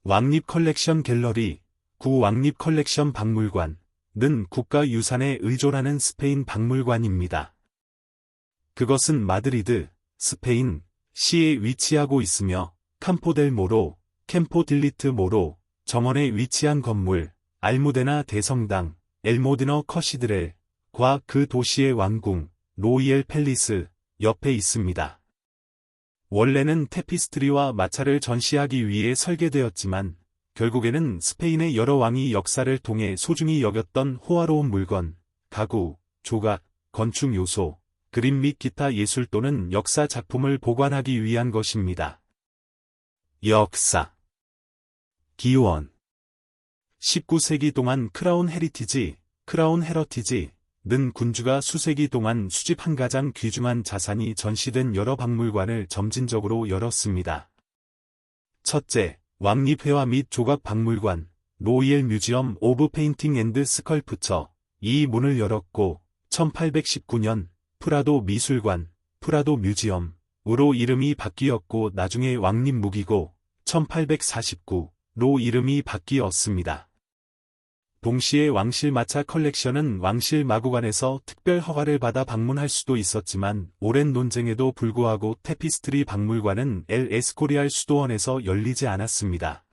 왕립 컬렉션 갤러리, 구 왕립 컬렉션 박물관은 국가유산에 의존하는 스페인 박물관입니다. 그것은 마드리드, 스페인, 시에 위치하고 있으며 캄포델 모로, 캠포 딜리트 모로, 정원에 위치한 건물, 알무데나 대성당, 엘모드너 커시드렐과 그 도시의 왕궁, 로이엘 팰리스, 옆에 있습니다. 원래는 테피스트리와 마차를 전시하기 위해 설계되었지만, 결국에는 스페인의 여러 왕이 역사를 통해 소중히 여겼던 호화로운 물건, 가구, 조각, 건축 요소, 그림 및 기타 예술 또는 역사 작품을 보관하기 위한 것입니다. 역사 기원 19세기 동안 크라운 헤러티지는 군주가 수세기 동안 수집한 가장 귀중한 자산이 전시된 여러 박물관을 점진적으로 열었습니다. 첫째, 왕립회화 및 조각 박물관, 로이엘 뮤지엄 오브 페인팅 앤드 스컬프처, 이 문을 열었고, 1819년, 프라도 미술관, 프라도 뮤지엄으로 이름이 바뀌었고 나중에 왕립무기고, 1849로 이름이 바뀌었습니다. 동시에 왕실 마차 컬렉션은 왕실 마구관에서 특별 허가를 받아 방문할 수도 있었지만 오랜 논쟁에도 불구하고 테피스트리 박물관은 엘 에스코리알 수도원에서 열리지 않았습니다.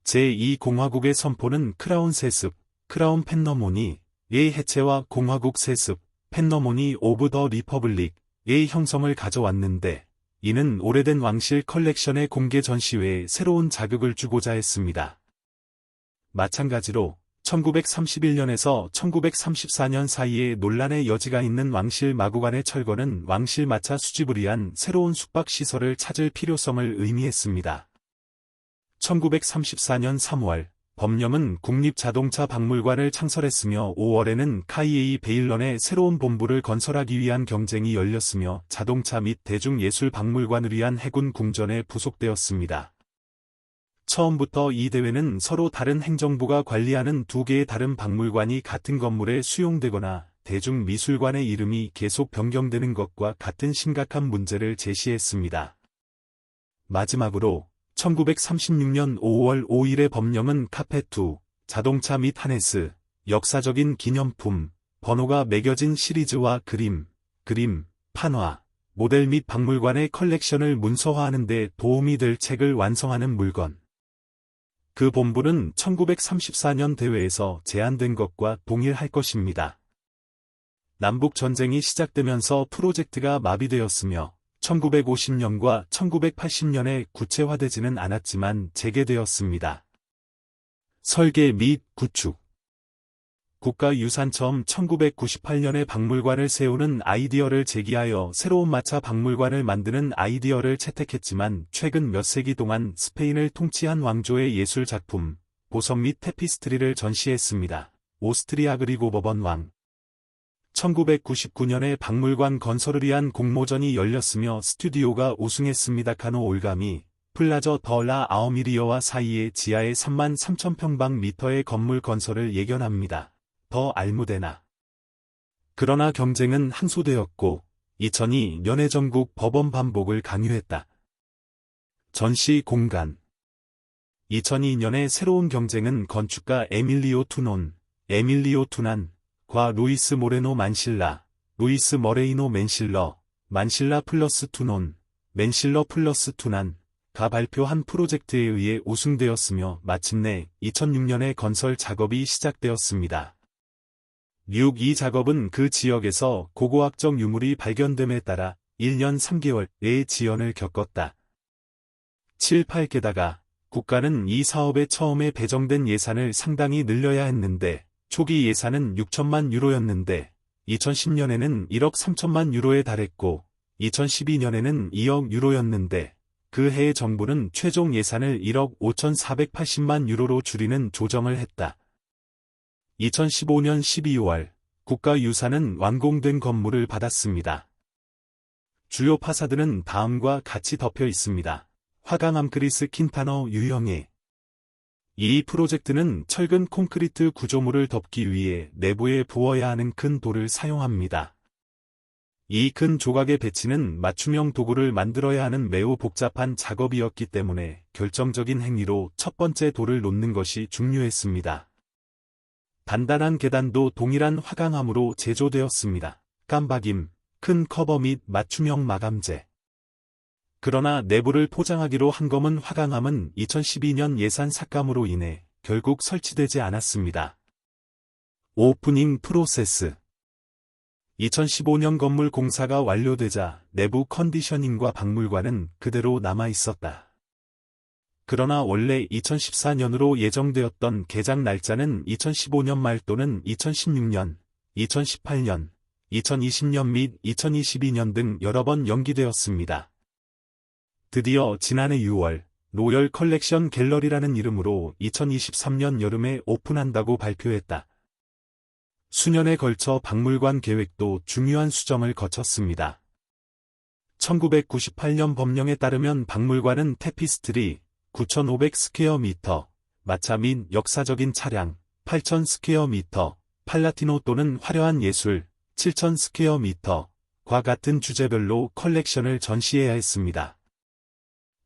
제2공화국의 선포는 크라운 세습, 크라운 펜너모니의 해체와 공화국 세습, 펜너모니 오브 더 리퍼블릭의 형성을 가져왔는데 이는 오래된 왕실 컬렉션의 공개 전시회에 새로운 자극을 주고자 했습니다. 마찬가지로 1931년에서 1934년 사이에 논란의 여지가 있는 왕실 마구관의 철거는 왕실 마차 수집을 위한 새로운 숙박시설을 찾을 필요성을 의미했습니다. 1934년 3월, 법령은 국립자동차 박물관을 창설했으며 5월에는 카이에이 베일런의 새로운 본부를 건설하기 위한 경쟁이 열렸으며 자동차 및 대중예술 박물관을 위한 해군 궁전에 부속되었습니다. 처음부터 이 대회는 서로 다른 행정부가 관리하는 두 개의 다른 박물관이 같은 건물에 수용되거나 대중미술관의 이름이 계속 변경되는 것과 같은 심각한 문제를 제시했습니다. 마지막으로 1936년 5월 5일의 법령은 카페2, 자동차 및 하네스, 역사적인 기념품, 번호가 매겨진 시리즈와 그림, 판화, 모델 및 박물관의 컬렉션을 문서화하는 데 도움이 될 책을 완성하는 물건. 그 본부는 1934년 대회에서 제안된 것과 동일할 것입니다. 남북전쟁이 시작되면서 프로젝트가 마비되었으며 1950년과 1980년에 구체화되지는 않았지만 재개되었습니다. 설계 및 구축 국가유산 처음 1998년에 박물관을 세우는 아이디어를 제기하여 새로운 마차 박물관을 만드는 아이디어를 채택했지만 최근 몇 세기 동안 스페인을 통치한 왕조의 예술 작품, 보석 및 테피스트리를 전시했습니다. 오스트리아 그리고 버번 왕 1999년에 박물관 건설을 위한 공모전이 열렸으며 스튜디오가 우승했습니다. 카노 올가미, 플라저 더 라 아우미리어와 사이의 지하의 33,000평방미터의 건물 건설을 예견합니다. 더 알무데나. 그러나 경쟁은 항소되었고 2002년에 전국 법원 반복을 강요했다. 전시 공간 2002년에 새로운 경쟁은 건축가 에밀리오 투난과 루이스 모레노 만실라, 루이스 머레이노 맨실러, 만실라 플러스 투논, 맨실러 플러스 투난가 발표한 프로젝트에 의해 우승되었으며 마침내 2006년에 건설 작업이 시작되었습니다. 이 작업은 그 지역에서 고고학적 유물이 발견됨에 따라 1년 3개월의 지연을 겪었다. 8게다가 국가는 이 사업에 처음에 배정된 예산을 상당히 늘려야 했는데 초기 예산은 6천만 유로였는데 2010년에는 1억 3천만 유로에 달했고 2012년에는 2억 유로였는데 그 해 정부는 최종 예산을 1억 5,480만 유로로 줄이는 조정을 했다. 2015년 12월 국가유산은 완공된 건물을 받았습니다. 주요 파사드는 다음과 같이 덮여 있습니다. 화강 암크리스 킨타너 유형의 이 프로젝트는 철근 콘크리트 구조물을 덮기 위해 내부에 부어야 하는 큰 돌을 사용합니다. 이 큰 조각의 배치는 맞춤형 도구를 만들어야 하는 매우 복잡한 작업이었기 때문에 결정적인 행위로 첫 번째 돌을 놓는 것이 중요했습니다. 단단한 계단도 동일한 화강암으로 제조되었습니다. 깜박임, 큰 커버 및 맞춤형 마감재. 그러나 내부를 포장하기로 한 검은 화강암은 2012년 예산 삭감으로 인해 결국 설치되지 않았습니다. 오프닝 프로세스. 2015년 건물 공사가 완료되자 내부 컨디셔닝과 박물관은 그대로 남아 있었다. 그러나 원래 2014년으로 예정되었던 개장 날짜는 2015년 말 또는 2016년, 2018년, 2020년 및 2022년 등 여러 번 연기되었습니다. 드디어 지난해 6월, 로열 컬렉션 갤러리라는 이름으로 2023년 여름에 오픈한다고 발표했다. 수년에 걸쳐 박물관 계획도 중요한 수정을 거쳤습니다. 1998년 법령에 따르면 박물관은 테피스트리 9,500 스퀘어미터, 마차 및 역사적인 차량 8,000 스퀘어미터, 팔라티노 또는 화려한 예술 7,000 스퀘어미터과 같은 주제별로 컬렉션을 전시해야 했습니다.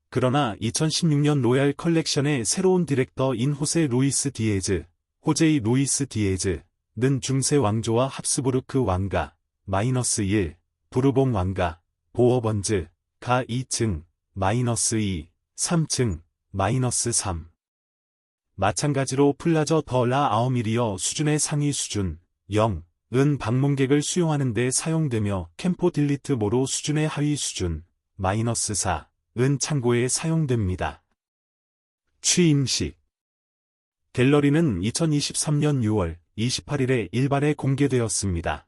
그러나 2016년 로얄 컬렉션의 새로운 디렉터인 호세 루이스 디에즈, 호제이 루이스 디에즈, 는 중세 왕조와 합스부르크 왕가, -1, 부르봉 왕가, 보어번즈, 가 2층, -2, 3층, -3. 마찬가지로 플라저 더 라 아우미리어 수준의 상위 수준, 0, 은 방문객을 수용하는 데 사용되며 캠포 딜리트 모로 수준의 하위 수준, -4, 은 창고에 사용됩니다. 취임식. 갤러리는 2023년 6월 28일에 일반에 공개되었습니다.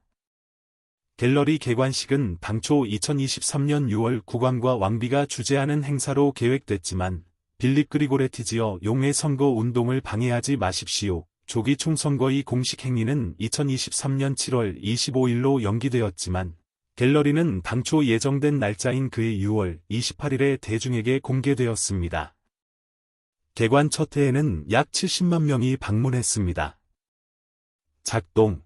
갤러리 개관식은 당초 2023년 6월 국왕과 왕비가 주재하는 행사로 계획됐지만 빌립 그리고레티지어 용의 선거 운동을 방해하지 마십시오. 조기 총선거의 공식 행위는 2023년 7월 25일로 연기되었지만 갤러리는 당초 예정된 날짜인 그해 6월 28일에 대중에게 공개되었습니다. 개관 첫 해에는 약 70만 명이 방문했습니다. 작동.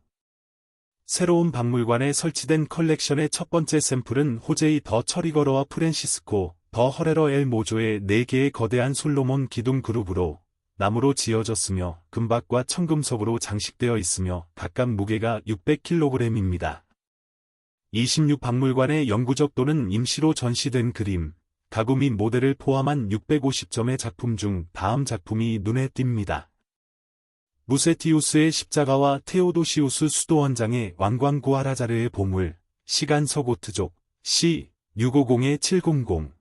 새로운 박물관에 설치된 컬렉션의 첫 번째 샘플은 호제이 더 처리거러와 프랜시스코 더 허레러 엘 모조의 4개의 거대한 솔로몬 기둥 그룹으로 나무로 지어졌으며 금박과 청금석으로 장식되어 있으며 각각 무게가 600kg입니다. 26박물관의 영구적 또는 임시로 전시된 그림, 가구 및 모델을 포함한 650점의 작품 중 다음 작품이 눈에 띕니다. 무세티우스의 십자가와 테오도시우스 수도원장의 왕관 구아라자르의 보물, 시간 서고트족, C650-700.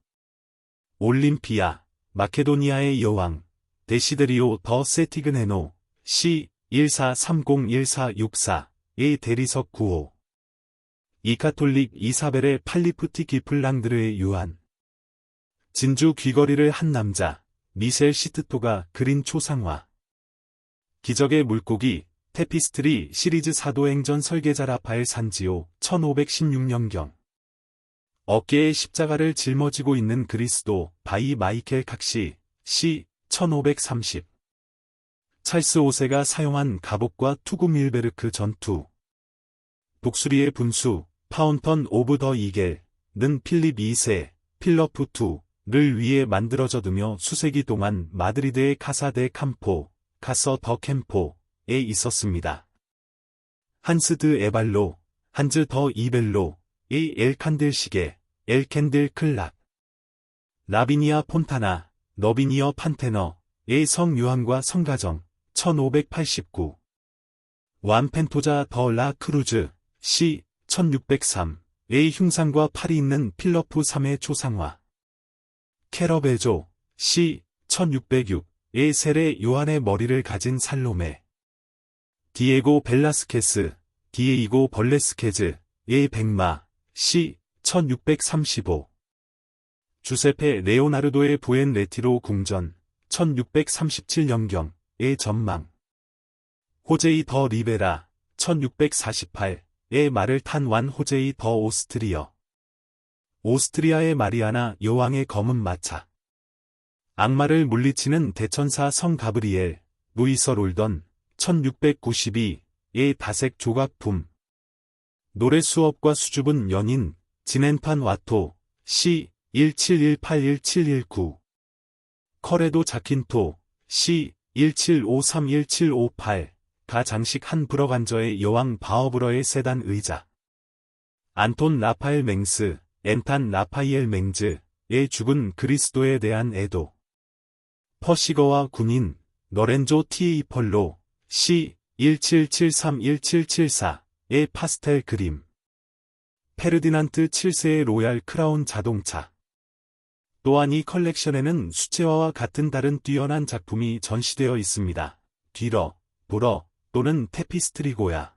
올림피아, 마케도니아의 여왕, 데시데리오 더 세티그네노, C14301464의 대리석 9호. 이카톨릭 이사벨의 팔리프티 기플랑드르의 유한. 진주 귀걸이를 한 남자, 미셀 시트토가 그린 초상화. 기적의 물고기, 테피스트리 시리즈 사도행전 설계자 라파엘 산지오 1516년경. 어깨에 십자가를 짊어지고 있는 그리스도 바이 마이켈 칵시 C 1530. 찰스 5세가 사용한 갑옷과 투구 밀베르크 전투. 독수리의 분수, 파운턴 오브 더 이겔,는 필립 2세, 필러프 2를 위해 만들어져두며 수세기 동안 마드리드의 카사 데 캠포, 카서 더 캠포에 있었습니다. 한스 드 에발로, 한즈 더 이벨로의 엘 칸델 시계, 엘 캔들 클락. 라비니아 폰타나, 너비니어 판테너의 성 유한과 성가정, 1589. 완펜토자 더 라 크루즈, C 1603의 흉상과 팔이 있는 필러프 3의 초상화. 캐러베조, C 1606의 세례 요한의 머리를 가진 살로메. 디에고 벨라스케스, 디에이고 벌레스케즈의 백마, C 1635. 주세페 레오나르도의 부엔 레티로 궁전, 1637년경의 전망. 호제이 더 리베라, 1648의 말을 탄 완 호제이 더 오스트리어. 오스트리아의 마리아나 여왕의 검은 마차. 악마를 물리치는 대천사 성 가브리엘, 루이서 롤던, 1692의 다색 조각품. 노래 수업과 수줍은 연인, 진엔판 와토, C 17181719. 커레도 자킨토, C 17531758. 가 장식 한 브러간저의 여왕 바어브러의 세단 의자. 안톤 라파엘 맹스, 엔탄 라파이엘 맹즈의 죽은 그리스도에 대한 애도. 퍼시거와 군인, 너렌조 티이펄로, C 17731774의 파스텔 그림. 페르디난트 7세의 로얄 크라운 자동차. 또한 이 컬렉션에는 수채화와 같은 다른 뛰어난 작품이 전시되어 있습니다. 뒤러, 보러, 또는 테피스트리고야.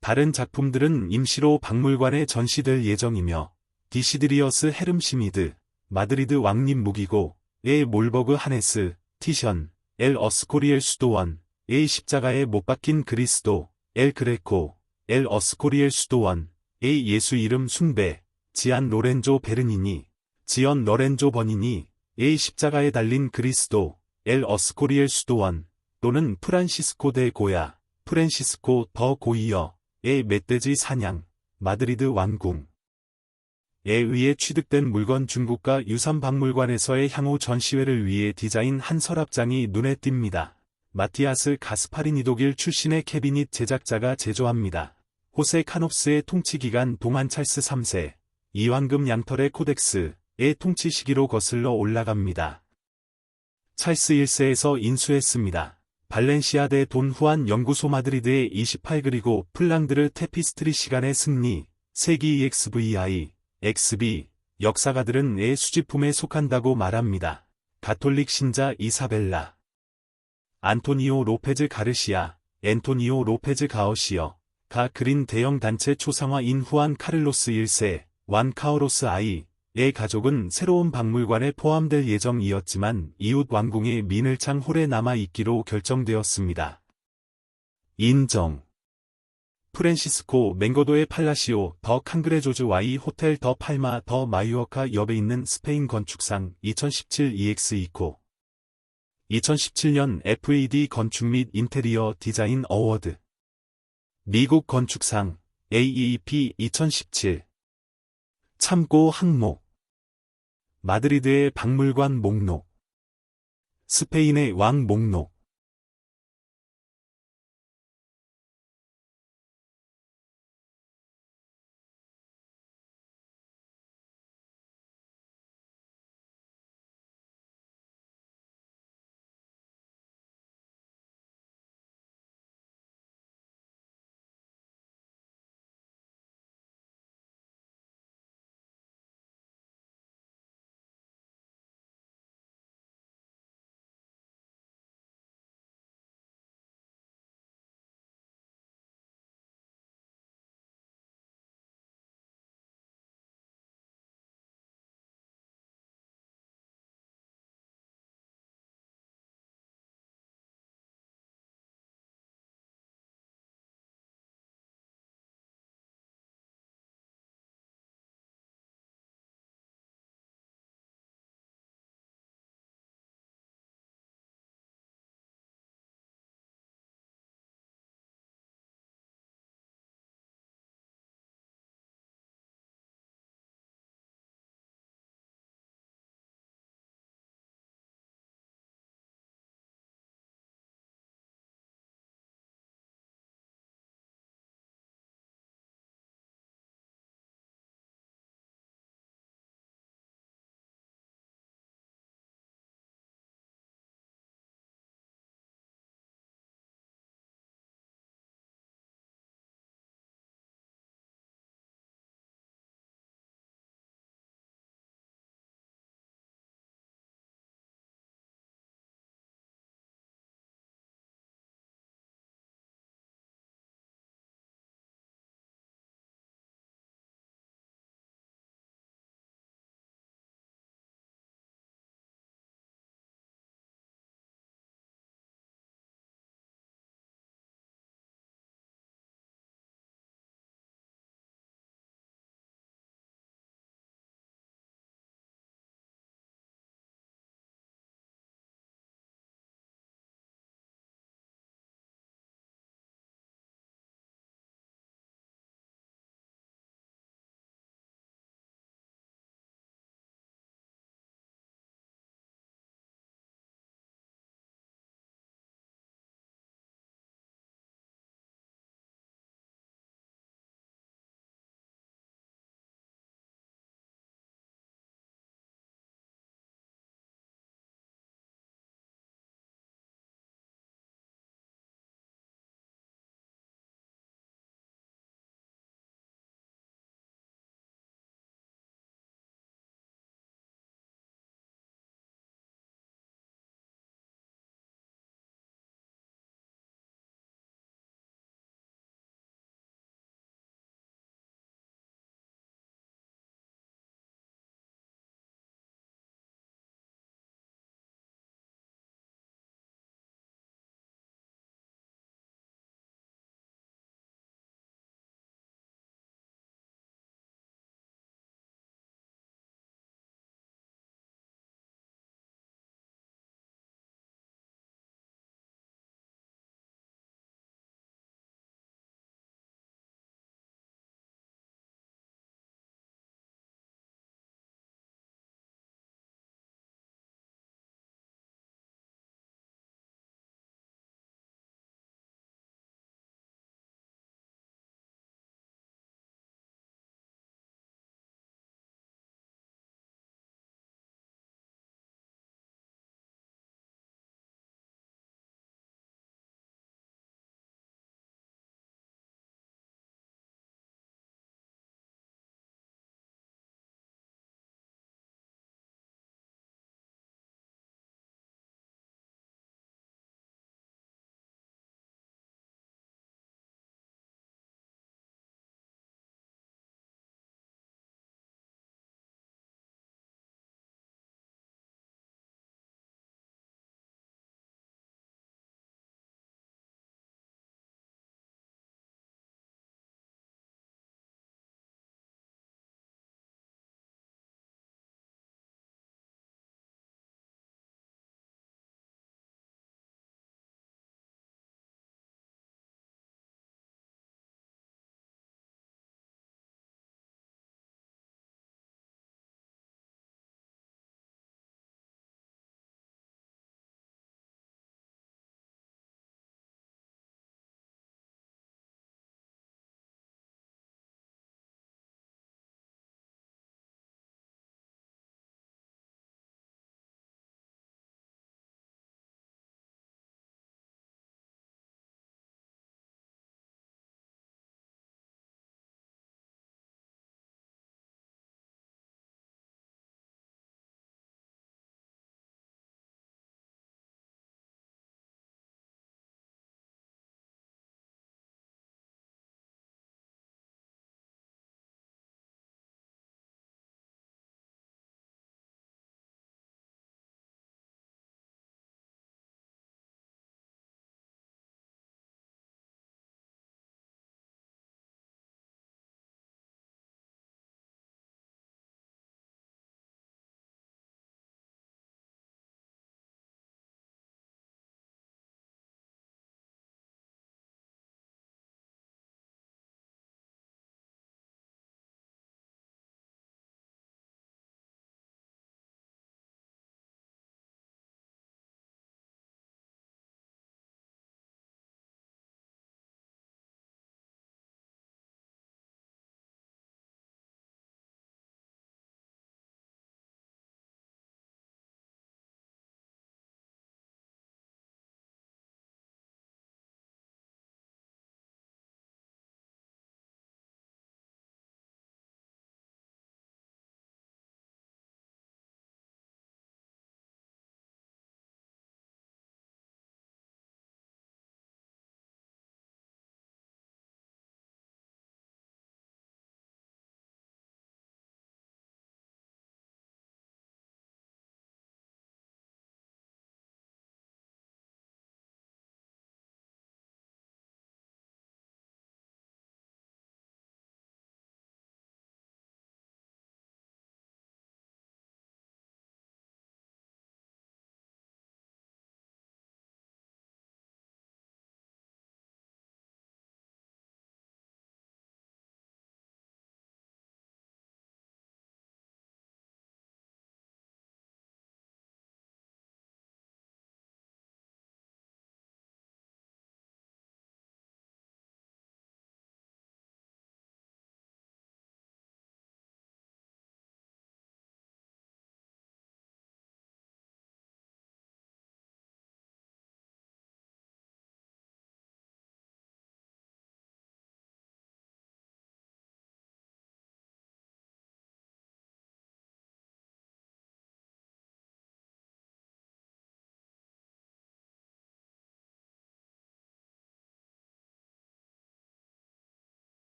다른 작품들은 임시로 박물관에 전시될 예정이며, 디시드리어스 헤름시미드, 마드리드 왕립 무기고, 의 몰버그 하네스, 티션, 엘 어스코리엘 수도원, 의 십자가에 못 박힌 그리스도, 엘 그레코, 엘 어스코리엘 수도원, 의 예수 이름 숭배, 지안 로렌조 베르니니, 지언 러렌조 버니니, 의 십자가에 달린 그리스도, 엘 어스코리엘 수도원, 또는 프란시스코 데 고야, 프란시스코 더 고이어, 의 멧돼지 사냥, 마드리드 왕궁. 에 의해 취득된 물건 중국가 유산박물관에서의 향후 전시회를 위해 디자인 한 서랍장이 눈에 띕니다. 마티아스 가스파리니 독일 출신의 캐비닛 제작자가 제조합니다. 호세 카노프스의 통치기간 동안 찰스 3세, 이황금 양털의 코덱스의 통치 시기로 거슬러 올라갑니다. 찰스 1세에서 인수했습니다. 발렌시아 대 돈 후안 연구소 마드리드의 28 그리고 플랑드르 테피스트리 시간의 승리, 세기 EXVI, XB, 역사가들은 의 수집품에 속한다고 말합니다. 가톨릭 신자 이사벨라. 안토니오 로페즈 가르시아, 앤토니오 로페즈 가어시어, 가 그린 대형 단체 초상화인 후안 카를로스 1세, 완 카오로스 아이의 가족은 새로운 박물관에 포함될 예정이었지만 이웃 왕궁의 미늘창 홀에 남아있기로 결정되었습니다. 인정. 프란시스코 맹거도의 팔라시오 더 칸그레조즈 와이 호텔 더 팔마 더 마유어카 옆에 있는 스페인 건축상 2017 EX2코 2017년 FAD 건축 및 인테리어 디자인 어워드 미국 건축상 AEP 2017 참고 항목 마드리드의 박물관 목록 스페인의 왕 목록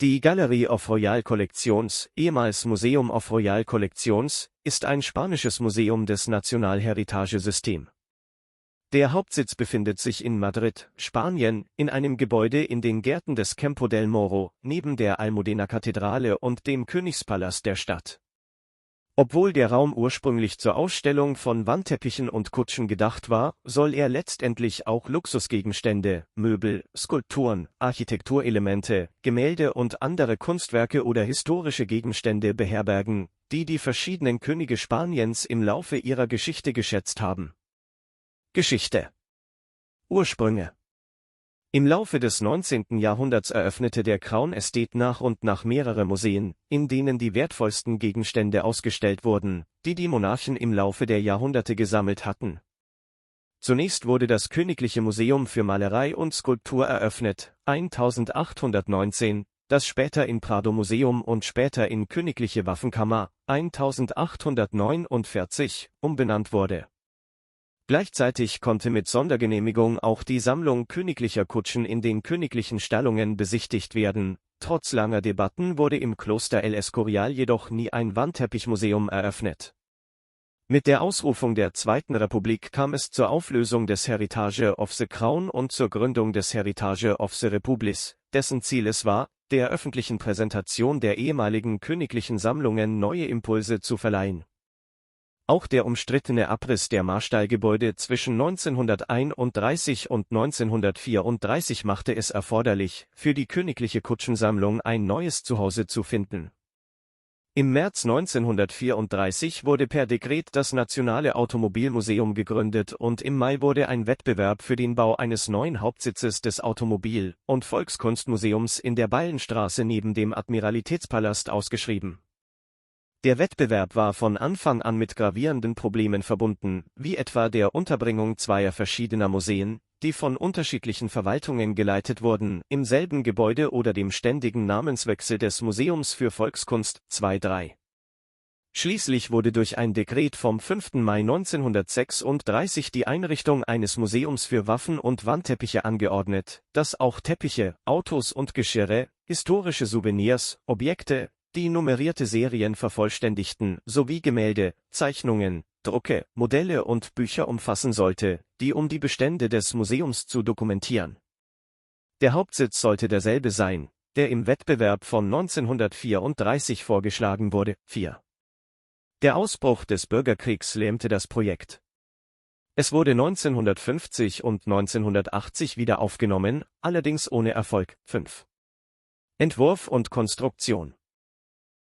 Die Galerie of Royal Collections, ehemals Museum of Royal Collections, ist ein spanisches Museum des National-Heritage-System. Der Hauptsitz befindet sich in Madrid, Spanien, in einem Gebäude in den Gärten des Campo del Moro, neben der Almudena-Kathedrale und dem Königspalast der Stadt. Obwohl der Raum ursprünglich zur Ausstellung von Wandteppichen und Kutschen gedacht war, soll er letztendlich auch Luxusgegenstände, Möbel, Skulpturen, Architekturelemente, Gemälde und andere Kunstwerke oder historische Gegenstände beherbergen, die die verschiedenen Könige Spaniens im Laufe ihrer Geschichte geschätzt haben. Geschichte. Ursprünge. Im Laufe des 19. Jahrhunderts eröffnete der Crown Estate nach und nach mehrere Museen, in denen die wertvollsten Gegenstände ausgestellt wurden, die die Monarchen im Laufe der Jahrhunderte gesammelt hatten. Zunächst wurde das Königliche Museum für Malerei und Skulptur eröffnet, 1819, das später in Prado Museum und später in Königliche Waffenkammer, 1849, umbenannt wurde. Gleichzeitig konnte mit Sondergenehmigung auch die Sammlung königlicher Kutschen in den königlichen Stallungen besichtigt werden. Trotz langer Debatten wurde im Kloster El Escorial jedoch nie ein Wandteppichmuseum eröffnet. Mit der Ausrufung der Zweiten Republik kam es zur Auflösung des Heritage of the Crown und zur Gründung des Heritage of the Republic, dessen Ziel es war, der öffentlichen Präsentation der ehemaligen königlichen Sammlungen neue Impulse zu verleihen. Auch der umstrittene Abriss der Marstallgebäude zwischen 1931 und 1934 machte es erforderlich, für die königliche Kutschensammlung ein neues Zuhause zu finden. Im März 1934 wurde per Dekret das Nationale Automobilmuseum gegründet und im Mai wurde ein Wettbewerb für den Bau eines neuen Hauptsitzes des Automobil- und Volkskunstmuseums in der Ballenstraße neben dem Admiralitätspalast ausgeschrieben. Der Wettbewerb war von Anfang an mit gravierenden Problemen verbunden, wie etwa der Unterbringung zweier verschiedener Museen, die von unterschiedlichen Verwaltungen geleitet wurden, im selben Gebäude oder dem ständigen Namenswechsel des Museums für Volkskunst, 2-3. Schließlich wurde durch ein Dekret vom 5. Mai 1936 die Einrichtung eines Museums für Waffen und Wandteppiche angeordnet, das auch Teppiche, Autos und Geschirre, historische Souvenirs, Objekte, die nummerierte Serien vervollständigten, sowie Gemälde, Zeichnungen, Drucke, Modelle und Bücher umfassen sollte, die um die Bestände des Museums zu dokumentieren. Der Hauptsitz sollte derselbe sein, der im Wettbewerb von 1934 vorgeschlagen wurde. 4. Der Ausbruch des Bürgerkriegs lähmte das Projekt. Es wurde 1950 und 1980 wieder aufgenommen, allerdings ohne Erfolg. 5. Entwurf und Konstruktion.